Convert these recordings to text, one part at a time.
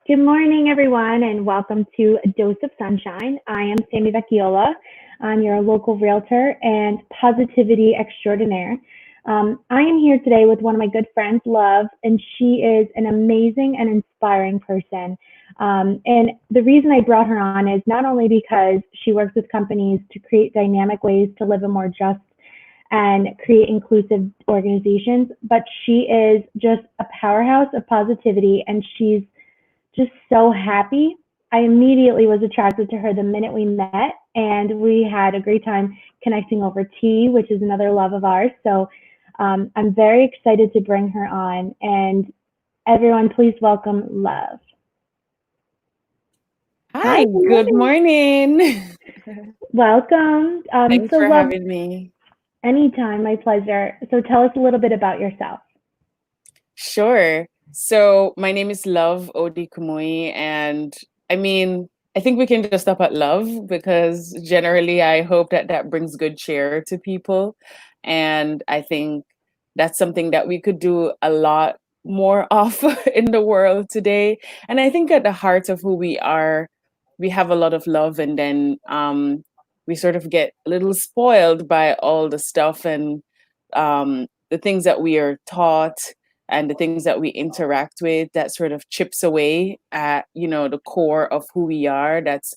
Good morning, everyone, and welcome to A Dose of Sunshine. I am Sami Vecchiolla. I'm your local realtor and positivity extraordinaire. I am here today with one of my good friends, Love, and she is an amazing and inspiring person. And the reason I brought her on is not only because she works with companies to create dynamic ways to live a more just and create inclusive organizations, but she is just a powerhouse of positivity, and she's just so happy. I immediately was attracted to her the minute we met, and we had a great time connecting over tea, which is another love of ours. So I'm very excited to bring her on. And everyone, please welcome Love. Hi, Hi, good good morning. morning. Welcome. Thanks So, for Love, having me. anytime, my pleasure. So, tell us a little bit about yourself. Sure. So, my name is Love Odih Kumuyi, and I think we can just stop at love because generally I hope that that brings good cheer to people. And I think that's something that we could do a lot more of in the world today. And I think at the heart of who we are, we have a lot of love, and then we sort of get a little spoiled by all the stuff and the things that we are taught and the things that we interact with that sort of chips away at the core of who we are. That's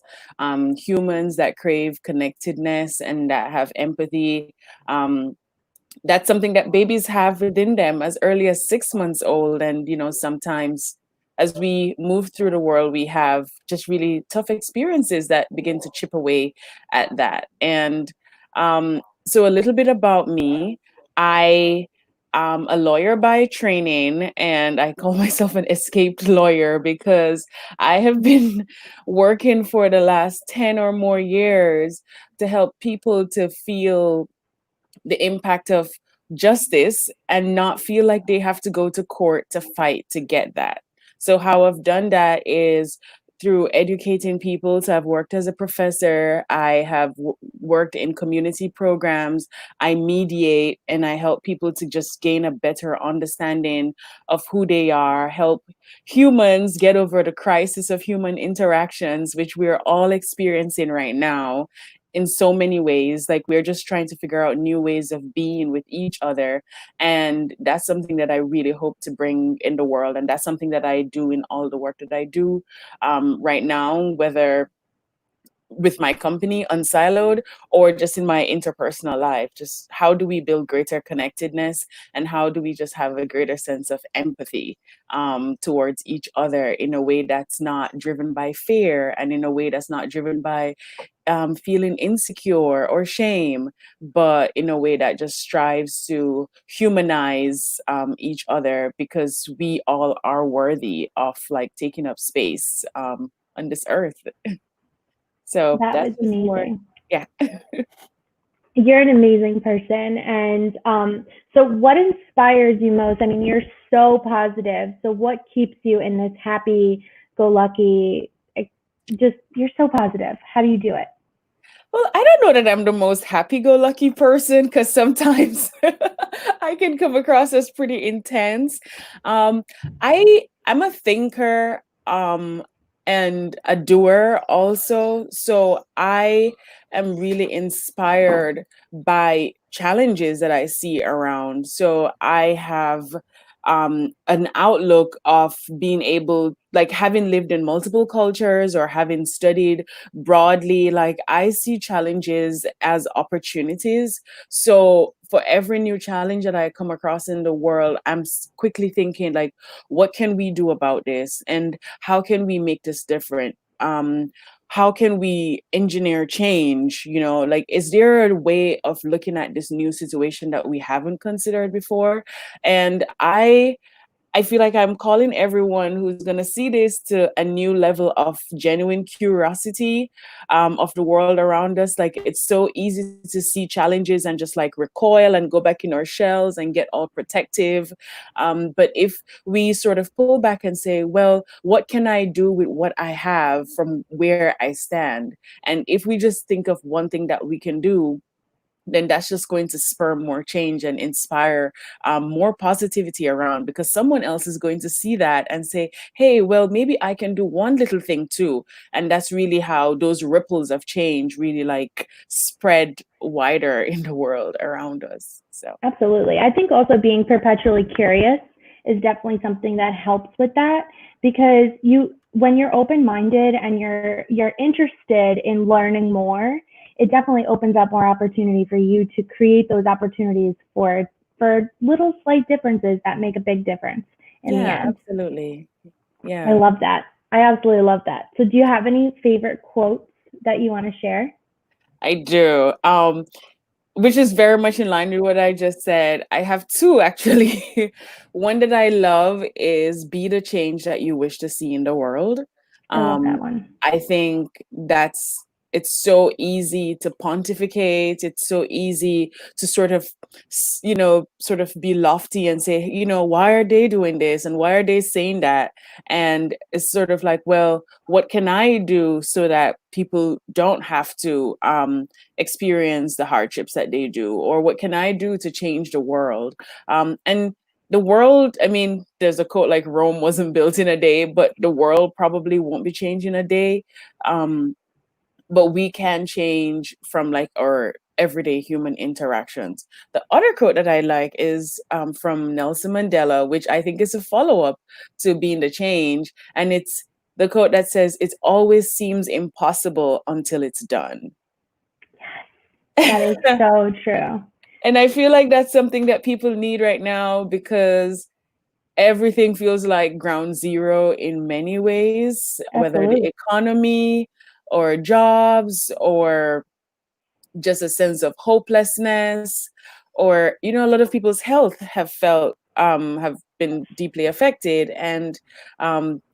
humans that crave connectedness and that have empathy. That's something that babies have within them as early as 6 months old, and sometimes as we move through the world we have just really tough experiences that begin to chip away at that. And so a little bit about me. I am a lawyer by training, and I call myself an escaped lawyer because I have been working for the last 10 or more years to help people to feel the impact of justice and not feel like they have to go to court to fight to get that. So, how I've done that is through educating people. So, I've worked as a professor, I have worked in community programs, I mediate, and I help people to just gain a better understanding of who they are, help humans get over the crisis of human interactions, which we're all experiencing right now in so many ways. Like, we're just trying to figure out new ways of being with each other, and that's something that I really hope to bring in the world, and that's something that I do in all the work that I do right now, whether with my company Unsiloed or just in my interpersonal life. Just how do we build greater connectedness, and how do we just have a greater sense of empathy towards each other in a way that's not driven by fear, and in a way that's not driven by feeling insecure or shame, but in a way that just strives to humanize each other, because we all are worthy of like taking up space on this earth. So That that's was just more, amazing. yeah. You're an amazing person. And so, what inspires you most? I mean, you're so positive. So, what keeps you in this happy go lucky? Just, you're so positive. How do you do it? Well, I don't know that I'm the most happy-go-lucky person, because sometimes I can come across as pretty intense. Um, I'm a thinker and a doer also. So I am really inspired by challenges that I see around. So I have an outlook of being able, like having lived in multiple cultures or having studied broadly, like I see challenges as opportunities. So for every new challenge that I come across in the world, I'm quickly thinking like, what can we do about this, and how can we make this different? How can we engineer change? Like, is there a way of looking at this new situation that we haven't considered before? And I feel like I'm calling everyone who's going to see this to a new level of genuine curiosity of the world around us. Like, it's so easy to see challenges and just like recoil and go back in our shells and get all protective. But if we sort of pull back and say, well, what can I do with what I have from where I stand? And if we just think of one thing that we can do, then that's just going to spur more change and inspire more positivity around, because someone else is going to see that and say, hey, well, maybe I can do one little thing too. And that's really how those ripples of change really like spread wider in the world around us. So Absolutely. I think also being perpetually curious is definitely something that helps with that, because when you're open-minded and you're interested in learning more, it definitely opens up more opportunity for you to create those opportunities for little slight differences that make a big difference in the yeah, end. absolutely. I Yeah, love that. I absolutely love that. So do you have any favorite quotes that you want to share? I do. Which is very much in line with what I just said. I have two actually. One that I love is be the change that you wish to see in the world. I love that Um, one. I think it's so easy to pontificate. It's so easy to sort of, sort of be lofty and say, why are they doing this and why are they saying that? And it's sort of like, well, what can I do so that people don't have to experience the hardships that they do, or what can I do to change the world? And the world, I mean, there's a quote like Rome wasn't built in a day, but the world probably won't be changed in a day. um, but we can change from like our everyday human interactions. The other quote that I like is from Nelson Mandela, which I think is a follow-up to being the change, and it's the quote that says, it always seems impossible until it's done. That is so true. And I feel like that's something that people need right now, because everything feels like ground zero in many ways, whether the Absolutely. economy or jobs or just a sense of hopelessness, or a lot of people's health have been deeply affected, and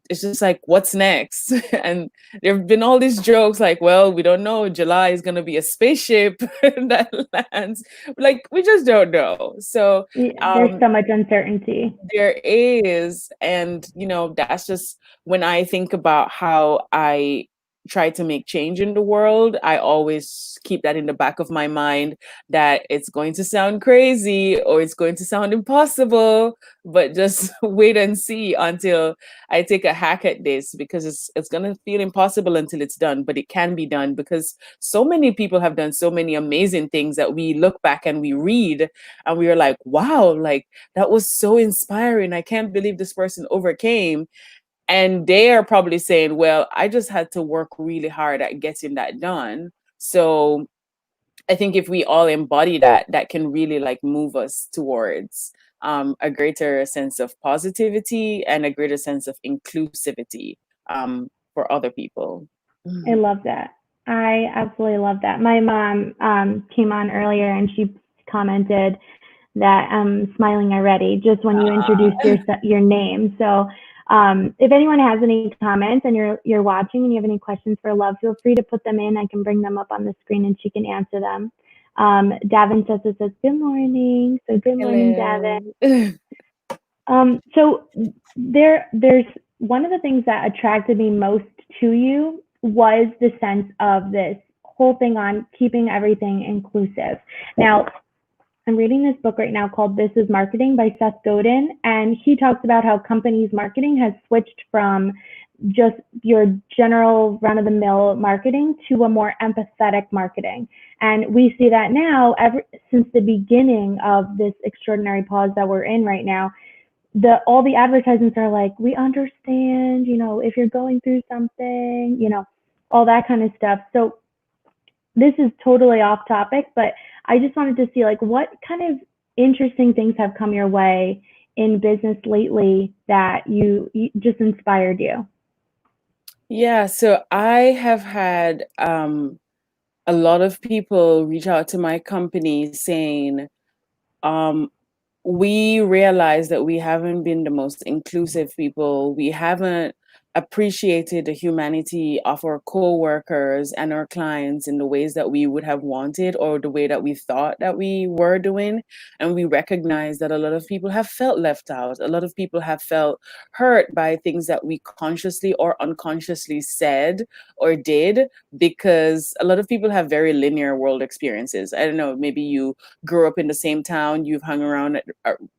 it's just like, what's next? And there have been all these jokes like, well, we don't know, July is going to be a spaceship that lands, like we just don't know. So There's um so much uncertainty. there is, and that's just when I think about how I try to make change in the world, I always keep that in the back of my mind, that it's going to sound crazy or it's going to sound impossible, but just wait and see until I take a hack at this, because it's going to feel impossible until it's done, but it can be done, because so many people have done so many amazing things that we look back and we read and we are like, wow, like that was so inspiring. I can't believe this person overcame. And they are probably saying, well, I just had to work really hard at getting that done. So I think if we all embody that, that can really like move us towards a greater sense of positivity and a greater sense of inclusivity for other people. I Mhm. love that. I absolutely love that. My mom came on earlier and she commented that I'm smiling already just when you introduced your name. So if anyone has any comments and you're watching and you have any questions for Love, feel free to put them in. I can bring them up on the screen and she can answer them. Davin says good morning. So good morning, Davin. Hello. So there's one of the things that attracted me most to you was the sense of this whole thing on keeping everything inclusive. Now, I'm reading this book right now called This is Marketing by Seth Godin, and he talks about how companies' marketing has switched from just your general run-of-the-mill marketing to a more empathetic marketing. And we see that now, since the beginning of this extraordinary pause that we're in right now, all the advertisements are like, we understand, if you're going through something, all that kind of stuff. So this is totally off topic, but I just wanted to see like what kind of interesting things have come your way in business lately that you just inspired you. Yeah, so I have had a lot of people reach out to my company saying, um, we realize that we haven't been the most inclusive people. We haven't appreciated the humanity of our co-workers and our clients in the ways that we would have wanted or the way that we thought that we were doing. And we recognize that a lot of people have felt left out. A lot of people have felt hurt by things that we consciously or unconsciously said or did, because a lot of people have very linear world experiences. I don't know, maybe you grew up in the same town, you've hung around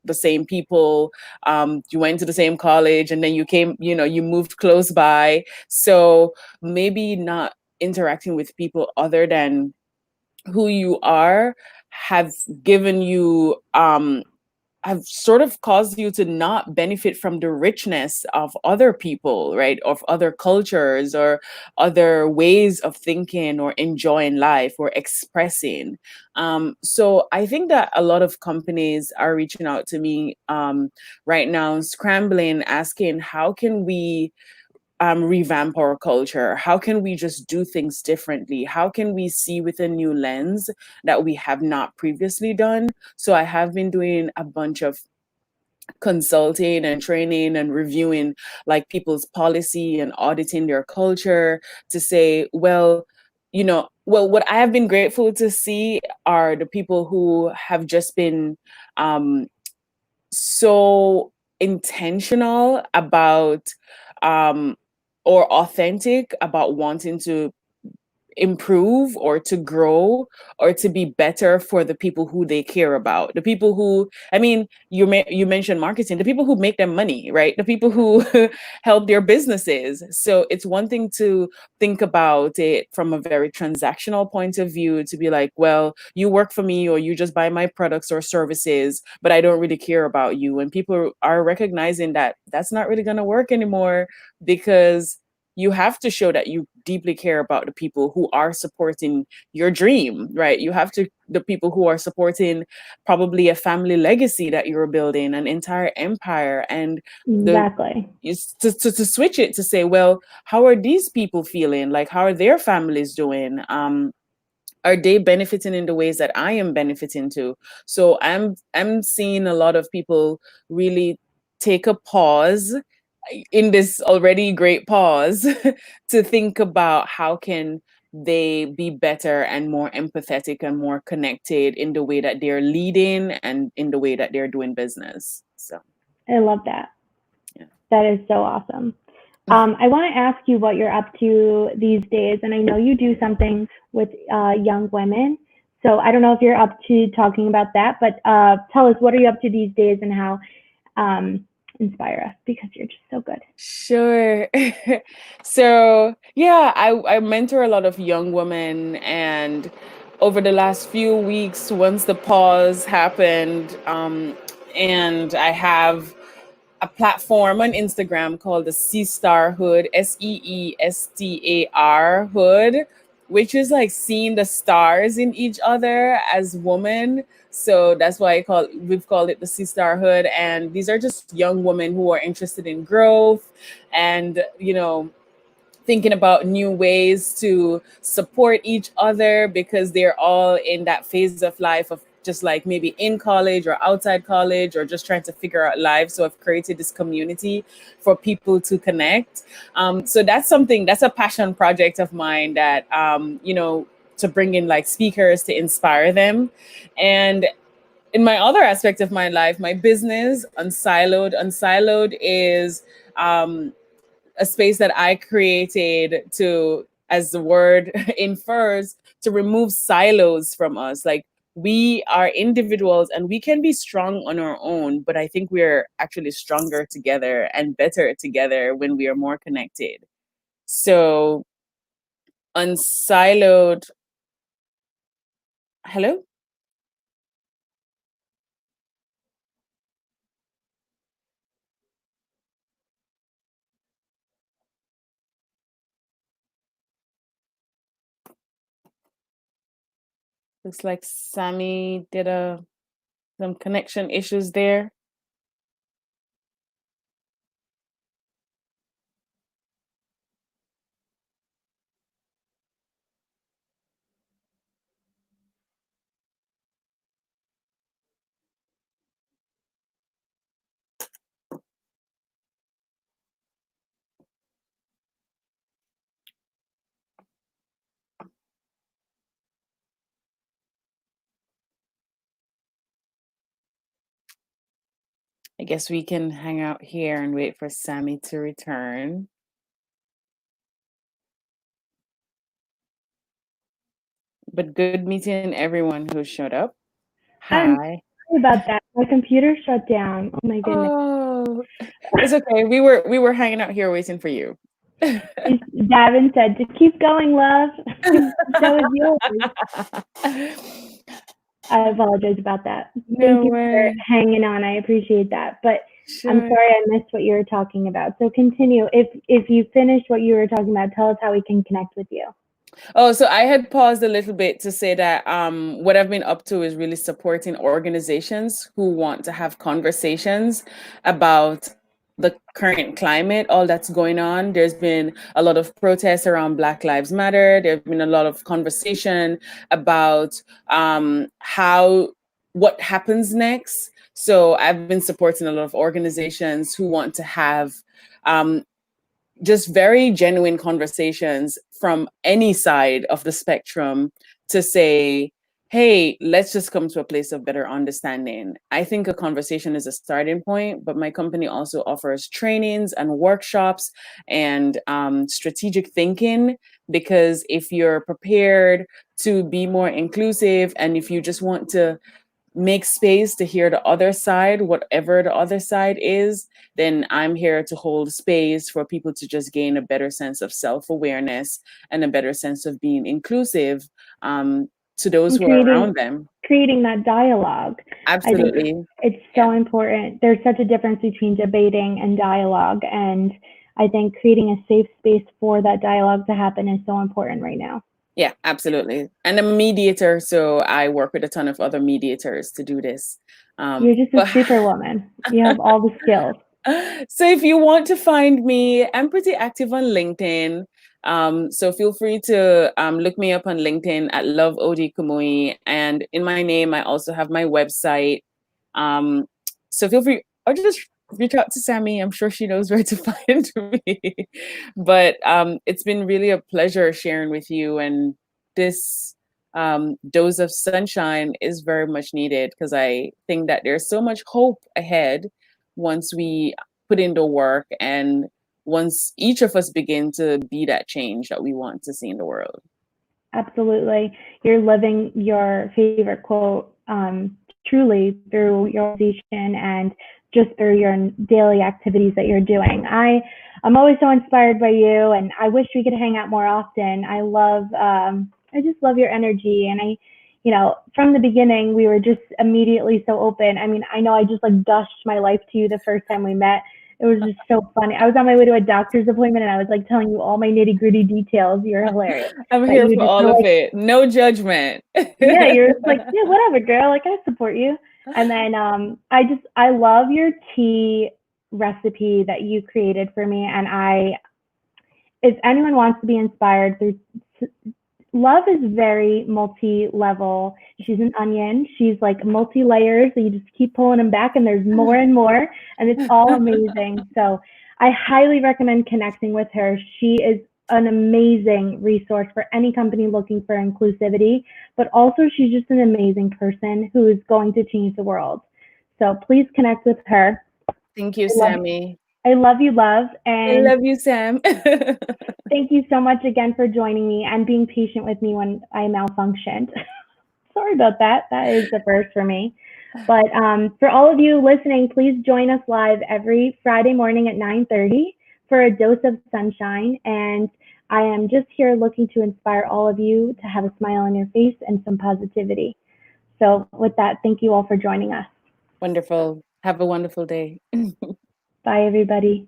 the same people, you went to the same college, and then you came, you moved close by. So maybe not interacting with people other than who you are have given you have sort of caused you to not benefit from the richness of other people, right? Of other cultures or other ways of thinking or enjoying life or expressing. So I think that a lot of companies are reaching out to me right now, scrambling, asking, how can we revamp our culture? How can we just do things differently? How can we see with a new lens that we have not previously done? So I have been doing a bunch of consulting and training and reviewing like people's policy and auditing their culture to say, well, what I have been grateful to see are the people who have just been so intentional about um, or authentic about wanting to improve or to grow or to be better for the people who they care about, the people who, I mean, you mentioned marketing, the people who make them money, right? The people who help their businesses. So it's one thing to think about it from a very transactional point of view, to be like, well, you work for me or you just buy my products or services, but I don't really care about you. And people are recognizing that that's not really going to work anymore, because you have to show that you deeply care about the people who are supporting your dream, right? You have to, the people who are supporting probably a family legacy that you're building, an entire empire. And the Exactly. is to switch it to say, well, how are these people feeling? Like, how are their families doing? Are they benefiting in the ways that I am benefiting too? So I'm seeing a lot of people really take a pause in this already great pause to think about how can they be better and more empathetic and more connected in the way that they're leading and in the way that they're doing business. So I love that. yeah. That is so awesome. I want to ask you what you're up to these days, and I know you do something with young women. So I don't know if you're up to talking about that, but tell us, what are you up to these days, and how inspire us, because you're just so good. Sure. So yeah, I mentor a lot of young women, and over the last few weeks, once the pause happened, and I have a platform on Instagram called the Seestarhood, Seestar Hood, which is like seeing the stars in each other as women. So that's why we've called it the Seestarhood. And these are just young women who are interested in growth and, thinking about new ways to support each other, because they're all in that phase of life of just like maybe in college or outside college or just trying to figure out life. So I've created this community for people to connect. So that's a passion project of mine that, to bring in like speakers to inspire them. And in my other aspect of my life, my business, Unsiloed is a space that I created to, as the word infers, to remove silos from us. Like, we are individuals and we can be strong on our own, but I think we're actually stronger together and better together when we are more connected. So, Unsiloed. Hello? Looks like Sami did some connection issues there. I guess we can hang out here and wait for Sami to return. But good meeting everyone who showed up. I'm Hi. sorry about that. My computer shut down. Oh my goodness. Oh, it's okay. We were hanging out here waiting for you. Davin said, "Just keep going, love. Show is yours." I apologize about that. Thank No you for way. hanging on. I appreciate that. But I'm Sure. sorry I missed what you were talking about. So continue. If you finished what you were talking about, tell us how we can connect with you. Oh, so I had paused a little bit to say that what I've been up to is really supporting organizations who want to have conversations about the current climate, all that's going on. There's been a lot of protests around Black Lives Matter. There's been a lot of conversation about what happens next. So I've been supporting a lot of organizations who want to have um, just very genuine conversations from any side of the spectrum to say, hey, let's just come to a place of better understanding. I think a conversation is a starting point, but my company also offers trainings and workshops and strategic thinking, because if you're prepared to be more inclusive and if you just want to make space to hear the other side, whatever the other side is, then I'm here to hold space for people to just gain a better sense of self-awareness and a better sense of being inclusive to those And who are around them. creating that dialogue. I think Absolutely. it's Yeah. so important. There's such a difference between debating and dialogue. And I think creating a safe space for that dialogue to happen is so important right now. Yeah, absolutely. And I'm a mediator, so I work with a ton of other mediators to do this. You're just a But superwoman. You have all the skills. so if you want to find me, I'm pretty active on LinkedIn. So feel free to look me up on LinkedIn at Love Odih Kumuyi. And in my name, I also have my website. So feel free, or just reach out to Sami. I'm sure she knows where to find me. But it's been really a pleasure sharing with you. And this dose of sunshine is very much needed, because I think that there's so much hope ahead once we put in the work and once each of us begin to be that change that we want to see in the world. Absolutely. You're living your favorite quote truly through your organization and just through your daily activities that you're doing. I'm always so inspired by you, and I wish we could hang out more often. I just love your energy, and from the beginning, we were just immediately so open. I mean, I know I just like gushed my life to you the first time we met. It was just so funny. I was on my way to a doctor's appointment, and I was like telling you all my nitty gritty details. You're hilarious. I'm But here you for just all were of like, it. No judgment. yeah, you're just like, yeah, whatever, girl. Like, I support you. And then I love your tea recipe that you created for me. And if anyone wants to be inspired through, Love is very multi-level. She's an onion. She's like multi-layers. So you just keep pulling them back, and there's more and more, and it's all amazing. So I highly recommend connecting with her. She is an amazing resource for any company looking for inclusivity, but also she's just an amazing person who is going to change the world. So please connect with her. Thank you, I love, Sami. I love you, love, I and love you, Sam. thank you so much again for joining me and being patient with me when I malfunctioned. Sorry about that. That is the first for me. But for all of you listening, please join us live every Friday morning at 9:30 for a dose of sunshine. And I am just here looking to inspire all of you to have a smile on your face and some positivity. So with that, thank you all for joining us. Wonderful. Have a wonderful day. Bye, everybody.